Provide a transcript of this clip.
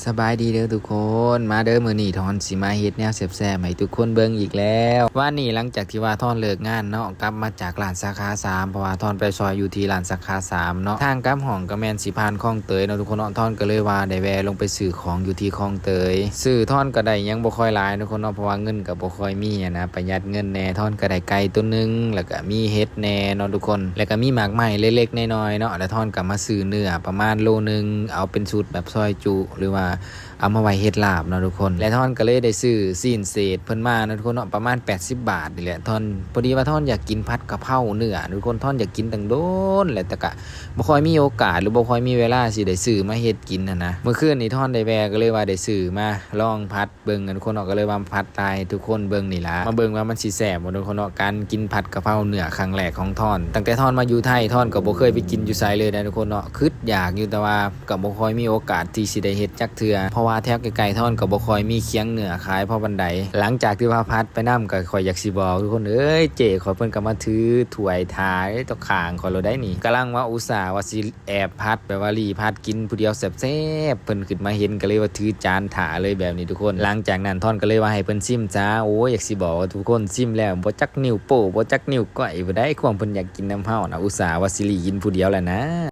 สบายดีเด้อทุกคนมาเด้อมื้อนี้ทอนสิมาเฮ็ดแนวแซ่บๆให้ทุกคนเบิ่งอีกแล้วว่านี่หลังจากที่ว่าทอนเลิกงานเนาะกลับมาจากร้านสาขา3เพราะว่าทอนไปซอยอยู่ที่ร้านสาขา3เนาะทางกลับห้องก็แม่นสิผ่านคลองเตยเนาะทุกคนเนาะทอนก็เลยว่าได้แวะลงไปซื้อของอยู่ที่คลองเตยซื้อทอนก็ได้ยังบ่ค่อยหลายทุกคนเนาะเพราะว่าเงินก็บ่ค่อยมีนะประหยัดเงินแน่ทอนก็ได้ไก่ตัวนึงแล้วก็มีเห็ดแน่เนาะทุกคนแล้วก็มีหมากไม้เล็กๆน้อยๆเนาะแล้วทอนก็มาซื้อเนื้อประมาณโลนึงเอาเป็นชุดแบบซอยจุหรือว่าเอามาไว้เฮ็ดลาบเนาะทุกคนและท่อนก็เลยได้ซื้อซีนเศษเพิ่นมาเนาะทุกคนเนาะประมาณ80 บาทนี่แหละท่อนพอดีว่าท่อนอยากกินผัดกะเพราเนื้อทุกคนท่อนอยากกินตั้งโดนแหละแต่ก็บ่ค่อยมีโอกาสหรือบ่ค่อยมีเวลาสิได้ซื้อมาเฮ็ดกินนะเมื่อคืนนี้ท่อนได้แวะก็เลยว่าได้ซื้อมาลองผัดเบิ่งกันทุกคนเนาะก็เลยว่าผัดตายทุกคนเบิ่งนี่ล่ะมาเบิ่งว่ามันสิแซ่บบ่ทุกคนเนาะการกินผัดกะเพราเนื้อครั้งแรกของท่อนตั้งแต่ท่อนมาอยู่ไทยท่อนก็บ่เคยไปกินอยู่ไสเลยนะทุกคนเนาะคิดอยากอยู่แต่ว่าก็บ่ค่อยมีโอกาสที่สิได้เฮ็ดจักเทื่อเพราะว่าแถวไกลๆท่อนก็บ่ค่อยมีเคียงเนื้อขายเพราะบันไดหลังจากที่ว่าพัดไปนำก็ข่อยอยากสิบอกทุกคนเอ้ยเจ๋ข่อยเพิ่นก็มาถือถ้วยทายตะข้างข่อยเราได้นี่กำลังว่าอุตส่าห์ว่าสิแอบพัดแบบว่ารีพัดกินผู้เดียวแซ่บๆเพิ่นขึ้นมาเห็นก็เลยว่าถือจานถาเลยแบบนี้ทุกคนหลังจากนั้นท่อนก็เลยว่าให้เพิ่นซิมจ้าโอ้ยอยากสิบอกว่าทุกคนซิมแล้วบ่จักนิ้วโป้บ่จักนิ้วก้อยบ่ได้ความเพิ่นอยากกินน้ำเฮานะอุตส่าห์ว่าสิรีกินผู้เดียวแหละนะ